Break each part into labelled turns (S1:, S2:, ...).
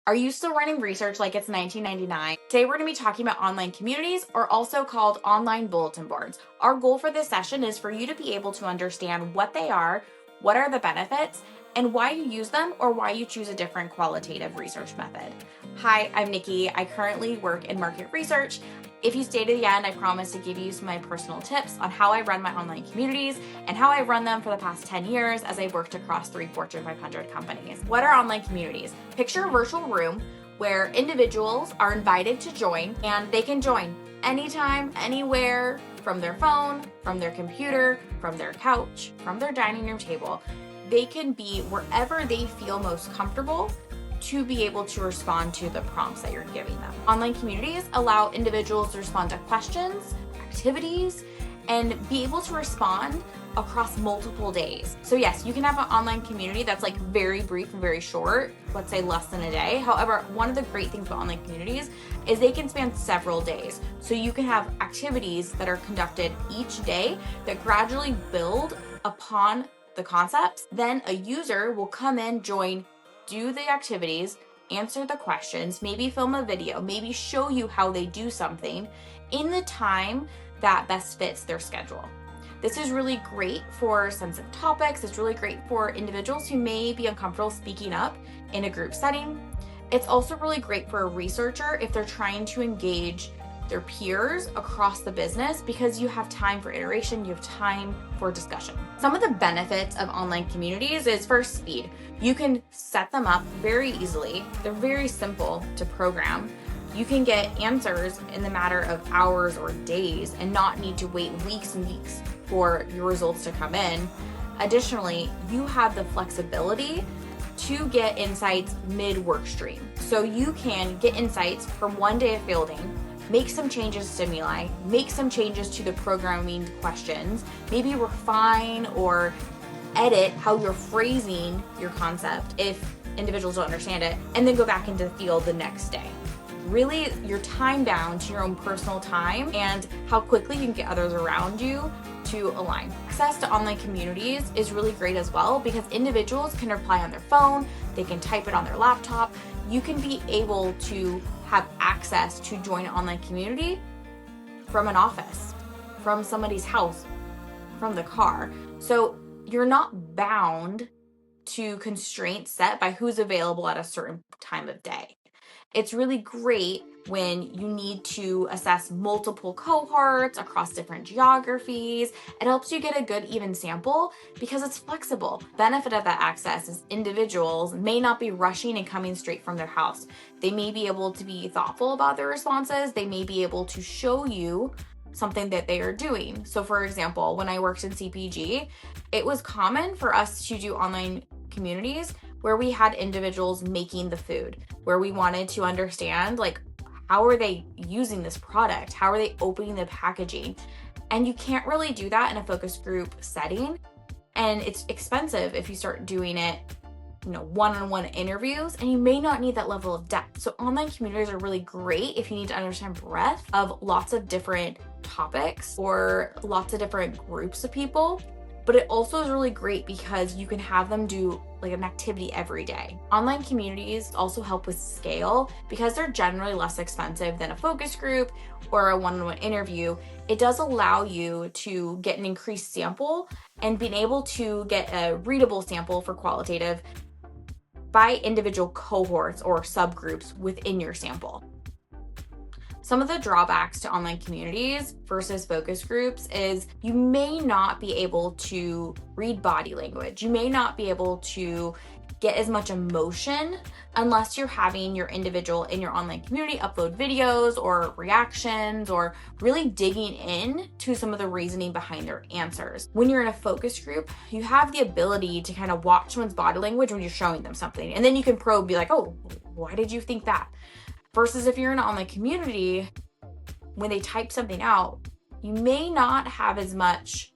S1: Are you still running research like it's 1999? Today we're going to be talking about online communities, or also called online bulletin boards. Our goal for this session is for you to be able to understand what they are, what are the benefits, and why you use them or why you choose a different qualitative research method. Hi, I'm Nikki. I currently work in market research. If you stay to the end, I promise to give you some of my personal tips on how I run my online communities and how I've run them for the past 10 years as I've worked across 3 Fortune 500 companies. What are online communities? Picture a virtual room where individuals are invited to join, and they can join anytime, anywhere, from their phone, from their computer, from their couch, from their dining room table. They can be wherever they feel most comfortable to be able to respond to the prompts that you're giving them. Online communities allow individuals to respond to questions, activities, and be able to respond across multiple days. So yes, you can have an online community that's like very brief and very short, let's say less than a day. However, one of the great things about online communities is they can span several days. So you can have activities that are conducted each day that gradually build upon the concepts. Then a user will come in, join, do the activities, answer the questions, maybe film a video, maybe show you how they do something in the time that best fits their schedule. This is really great for sensitive topics. It's really great for individuals who may be uncomfortable speaking up in a group setting. It's also really great for a researcher if they're trying to engage their peers across the business, because you have time for iteration, you have time for discussion. Some of the benefits of online communities is first, speed. You can set them up very easily. They're very simple to program. You can get answers in the matter of hours or days and not need to wait weeks and weeks for your results to come in. Additionally, you have the flexibility to get insights mid-work stream. So you can get insights from one day of fielding, make some changes to stimuli, make some changes to the programming questions, maybe refine or edit how you're phrasing your concept if individuals don't understand it, and then go back into the field the next day. Really, you're time bound to your own personal time and how quickly you can get others around you to align. Access to online communities is really great as well, because individuals can reply on their phone, they can type it on their laptop. You can be able to have access to join an online community from an office, from somebody's house, from the car. So you're not bound to constraints set by who's available at a certain time of day. It's really great when you need to assess multiple cohorts across different geographies. It helps you get a good even sample because it's flexible. Benefit of that access is individuals may not be rushing and coming straight from their house. They may be able to be thoughtful about their responses. They may be able to show you something that they are doing. So for example, when I worked in CPG, it was common for us to do online communities where we had individuals making the food, where we wanted to understand, like, how are they using this product? How are they opening the packaging? And you can't really do that in a focus group setting. And it's expensive if you start doing it, one-on-one interviews, and you may not need that level of depth. So online communities are really great if you need to understand breadth of lots of different topics or lots of different groups of people. But it also is really great because you can have them do like an activity every day. Online communities also help with scale because they're generally less expensive than a focus group or a one-on-one interview. It does allow you to get an increased sample and being able to get a readable sample for qualitative by individual cohorts or subgroups within your sample. Some of the drawbacks to online communities versus focus groups is you may not be able to read body language. You may not be able to get as much emotion unless you're having your individual in your online community upload videos or reactions or really digging in to some of the reasoning behind their answers. When you're in a focus group, you have the ability to kind of watch someone's body language when you're showing them something. And then you can probe, be like, oh, why did you think that? Versus if you're in an online community, when they type something out, you may not have as much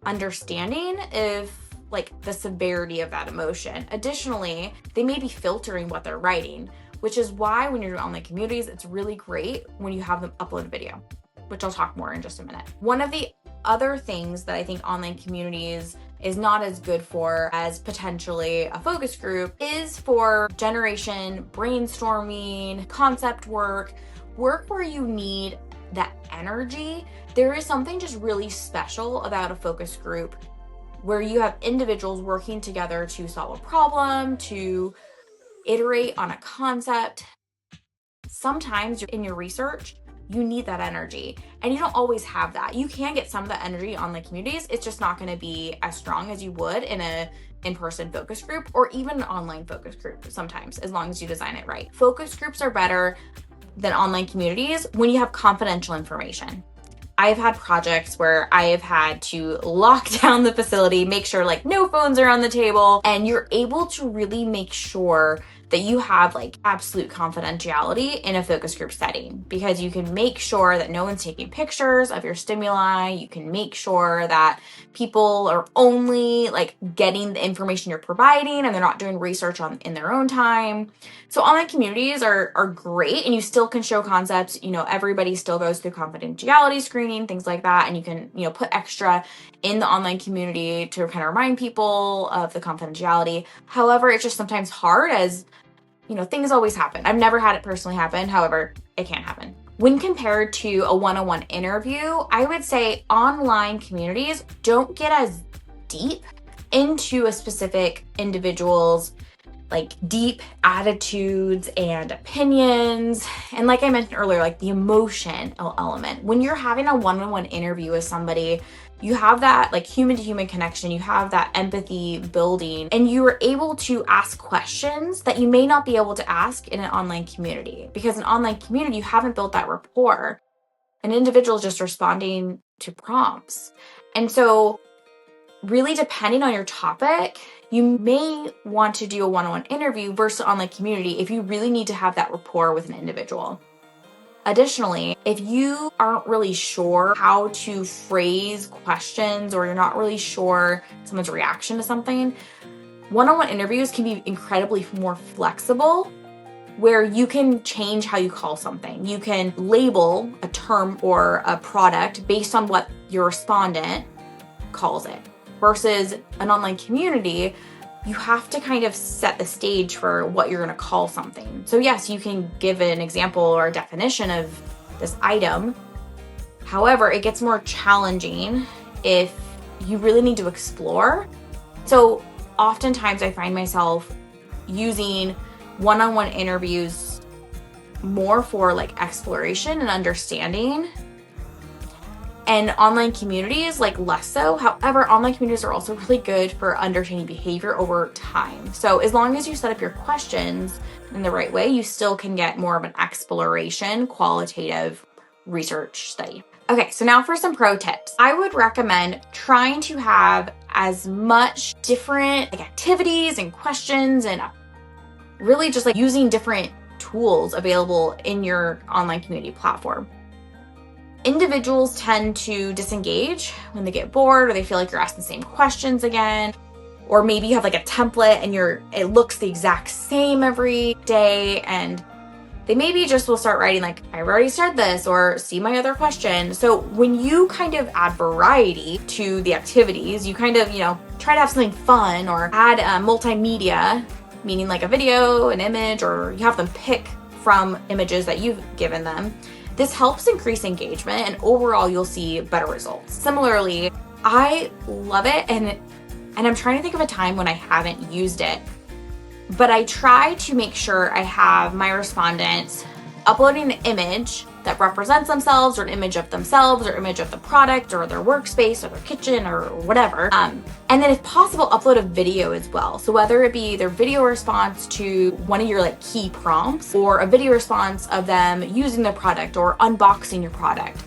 S1: understanding of like the severity of that emotion. Additionally, they may be filtering what they're writing, which is why when you're in online communities, it's really great when you have them upload a video, which I'll talk more in just a minute. One of the other things that I think online communities is not as good for as potentially a focus group is for generation, brainstorming, concept work where you need that energy. There is something just really special about a focus group where you have individuals working together to solve a problem, to iterate on a concept. Sometimes in your research, you need that energy, and you don't always have that. You can get some of that energy on online communities. It's just not going to be as strong as you would in a in-person focus group or even an online focus group sometimes, as long as you design it right. Focus groups are better than online communities when you have confidential information. I've had projects where I have had to lock down the facility, make sure like no phones are on the table, and you're able to really make sure that you have like absolute confidentiality in a focus group setting, because you can make sure that no one's taking pictures of your stimuli. You can make sure that people are only like getting the information you're providing and they're not doing research in their own time. So online communities are great, and you still can show concepts. Everybody still goes through confidentiality screening, things like that, and you can put extra in the online community to kind of remind people of the confidentiality. However, it's just sometimes hard, as things always happen. I've never had it personally happen. However, it can happen. When compared to a one-on-one interview, I would say online communities don't get as deep into a specific individual's like deep attitudes and opinions. And like I mentioned earlier, like the emotion element. When you're having a one-on-one interview with somebody, you have that like human to human connection, you have that empathy building, and you are able to ask questions that you may not be able to ask in an online community, because in an online community, you haven't built that rapport. An individual is just responding to prompts. And so really depending on your topic, you may want to do a one-on-one interview versus an online community if you really need to have that rapport with an individual. Additionally, if you aren't really sure how to phrase questions, or you're not really sure someone's reaction to something, one-on-one interviews can be incredibly more flexible, where you can change how you call something. You can label a term or a product based on what your respondent calls it. Versus an online community, you have to kind of set the stage for what you're going to call something. So yes, you can give an example or a definition of this item. However, it gets more challenging if you really need to explore. So oftentimes I find myself using one-on-one interviews more for like exploration and understanding, and online communities like less so. However, online communities are also really good for understanding behavior over time. So as long as you set up your questions in the right way, you still can get more of an exploration, qualitative research study. Okay, so now for some pro tips. I would recommend trying to have as much different like activities and questions, and really just like using different tools available in your online community platform. Individuals tend to disengage when they get bored, or they feel like you're asking the same questions again, or maybe you have like a template and it looks the exact same every day, and they maybe just will start writing like, I've already said this, or see my other question. So when you kind of add variety to the activities, you kind of, try to have something fun, or add multimedia, meaning like a video, an image, or you have them pick from images that you've given them. This helps increase engagement, and overall you'll see better results. Similarly, I love it, and I'm trying to think of a time when I haven't used it, but I try to make sure I have my respondents uploading an image that represents themselves, or an image of themselves, or image of the product, or their workspace, or their kitchen, or whatever. And then if possible, upload a video as well. So whether it be their video response to one of your like key prompts, or a video response of them using their product or unboxing your product.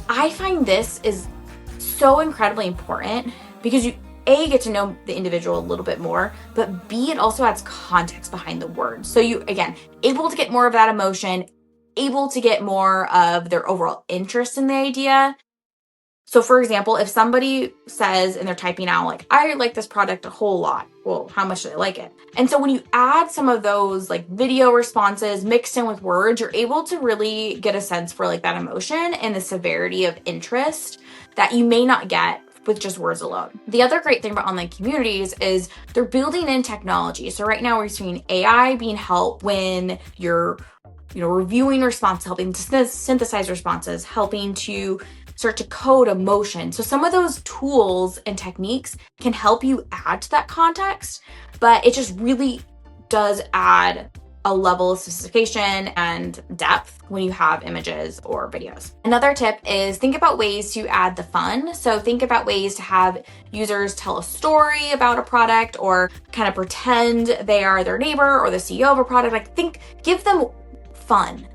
S1: I find this is so incredibly important, because you A, get to know the individual a little bit more, but B, it also adds context behind the words. So you, again, able to get more of that emotion, able to get more of their overall interest in the idea. So for example, if somebody says, and they're typing out like, I like this product a whole lot. Well, how much do they like it? And so when you add some of those like video responses mixed in with words, you're able to really get a sense for like that emotion and the severity of interest that you may not get with just words alone. The other great thing about online communities is they're building in technology. So right now we're seeing AI being helped when you're reviewing responses, helping to synthesize responses, helping to start to code emotion. So some of those tools and techniques can help you add to that context, but it just really does add a level of sophistication and depth when you have images or videos. Another tip is think about ways to add the fun. So think about ways to have users tell a story about a product or kind of pretend they are their neighbor or the CEO of a product. Give them fun.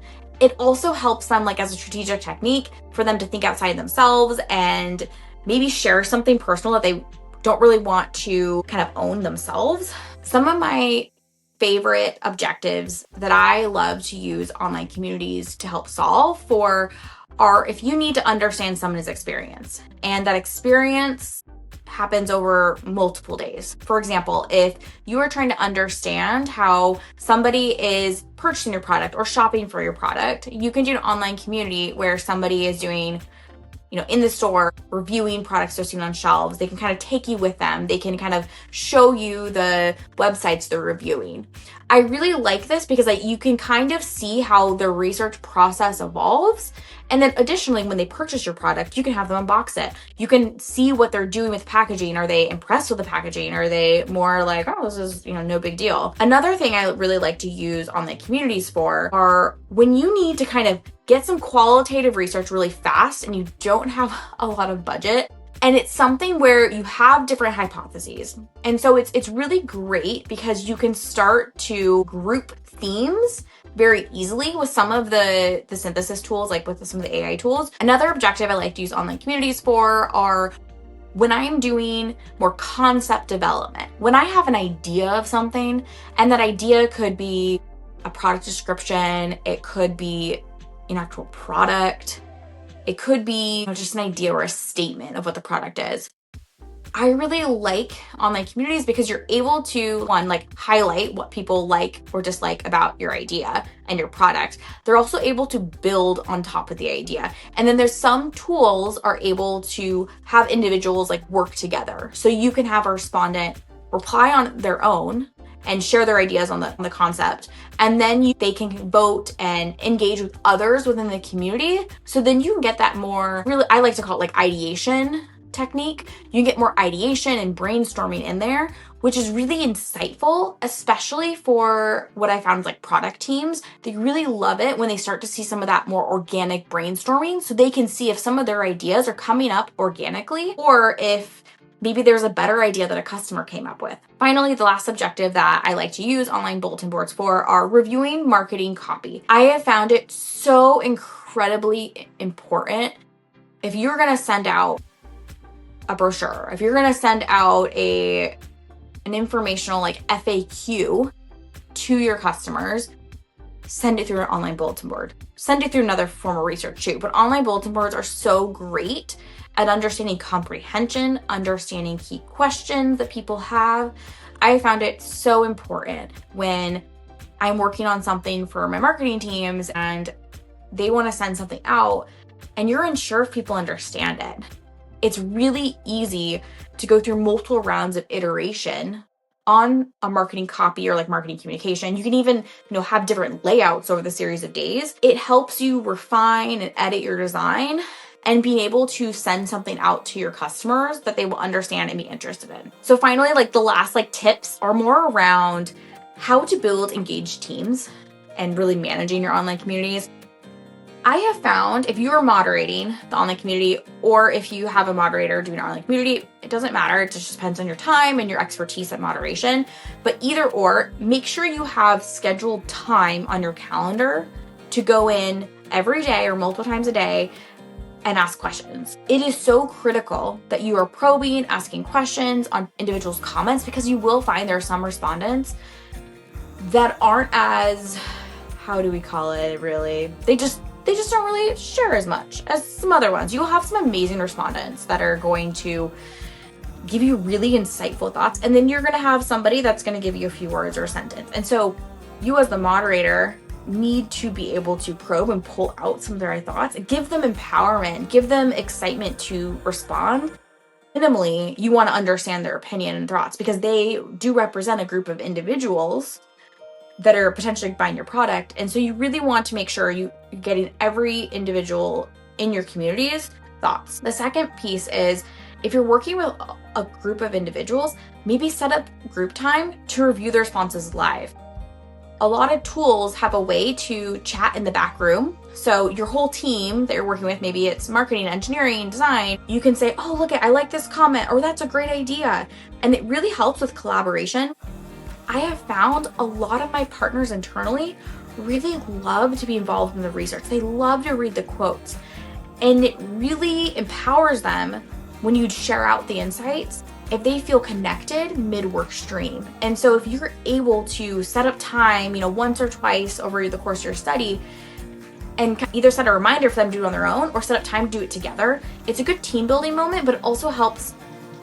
S1: It also helps them as a strategic technique for them to think outside themselves and maybe share something personal that they don't really want to kind of own themselves. Some of my favorite objectives that I love to use online communities to help solve for are if you need to understand someone's experience, and that experience happens over multiple days. For example, if you are trying to understand how somebody is purchasing your product or shopping for your product, you can do an online community where somebody is doing in the store, reviewing products they're seeing on shelves. They can kind of take you with them. They can kind of show you the websites they're reviewing. I really like this because you can kind of see how their research process evolves. And then additionally, when they purchase your product, you can have them unbox it. You can see what they're doing with packaging. Are they impressed with the packaging? Are they more like, oh, this is, no big deal? Another thing I really like to use online communities for are when you need to kind of get some qualitative research really fast and you don't have a lot of budget. And it's something where you have different hypotheses. And so it's really great because you can start to group themes very easily with some of the synthesis tools, like with some of the AI tools. Another objective I like to use online communities for are when I'm doing more concept development. When I have an idea of something, and that idea could be a product description, it could be an actual product, it could be just an idea or a statement of what the product is. I really like online communities because you're able to, one, highlight what people like or dislike about your idea and your product. They're also able to build on top of the idea. And then there's some tools are able to have individuals work together. So you can have a respondent reply on their own and share their ideas on the concept. And then they can vote and engage with others within the community. So then you can get that more, really, I like to call it ideation technique. You can get more ideation and brainstorming in there, which is really insightful, especially for what I found product teams. They really love it when they start to see some of that more organic brainstorming, so they can see if some of their ideas are coming up organically or if maybe there's a better idea that a customer came up with. Finally, the last objective that I like to use online bulletin boards for are reviewing marketing copy. I have found it so incredibly important. If you're gonna send out a brochure, if you're gonna send out an informational FAQ to your customers, send it through an online bulletin board. Send it through another form of research too. But online bulletin boards are so great at understanding comprehension, understanding key questions that people have. I found it so important when I'm working on something for my marketing teams and they want to send something out and you're unsure if people understand it. It's really easy to go through multiple rounds of iteration on a marketing copy or marketing communication. You can even, have different layouts over the series of days. It helps you refine and edit your design and being able to send something out to your customers that they will understand and be interested in. So finally, the last tips are more around how to build engaged teams and really managing your online communities. I have found if you are moderating the online community or if you have a moderator doing an online community, it doesn't matter. It just depends on your time and your expertise at moderation. But either or, make sure you have scheduled time on your calendar to go in every day or multiple times a day and ask questions. It is so critical that you are probing, asking questions on individuals' comments because you will find there are some respondents that aren't as, how do we call it really? They just don't really share as much as some other ones. You'll have some amazing respondents that are going to give you really insightful thoughts. And then you're going to have somebody that's going to give you a few words or a sentence. And so you as the moderator need to be able to probe and pull out some of their thoughts, give them empowerment, give them excitement to respond. minimally, you want to understand their opinion and thoughts because they do represent a group of individuals that are potentially buying your product. And so you really want to make sure you're getting every individual in your community's thoughts. The second piece is if you're working with a group of individuals, maybe set up group time to review the responses live. A lot of tools have a way to chat in the back room. So your whole team that you're working with, maybe it's marketing, engineering, design, you can say, oh, look, I like this comment, or that's a great idea. And it really helps with collaboration. I have found a lot of my partners internally really love to be involved in the research. They love to read the quotes. And it really empowers them when you share out the insights if they feel connected mid-work stream. And so if you're able to set up time, once or twice over the course of your study, and either set a reminder for them to do it on their own or set up time to do it together, it's a good team building moment, but it also helps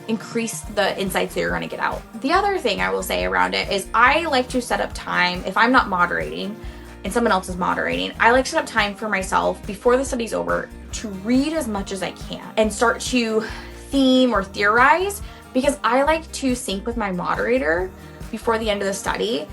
S1: increase the insights that you're going to get out. The other thing I will say around it is I like to set up time if I'm not moderating and someone else is moderating. I like to set up time for myself before the study's over to read as much as I can and start to theme or theorize, because I like to sync with my moderator before the end of the study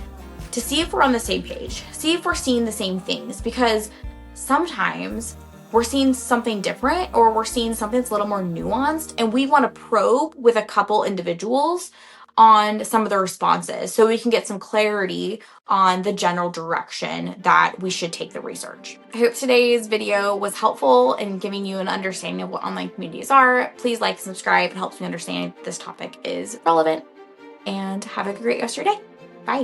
S1: to see if we're on the same page, see if we're seeing the same things, because sometimes we're seeing something different or we're seeing something that's a little more nuanced, and we want to probe with a couple individuals on some of the responses so we can get some clarity on the general direction that we should take the research. I hope today's video was helpful in giving you an understanding of what online communities are. Please like, subscribe. It helps me understand if this topic is relevant, and have a great rest of your day.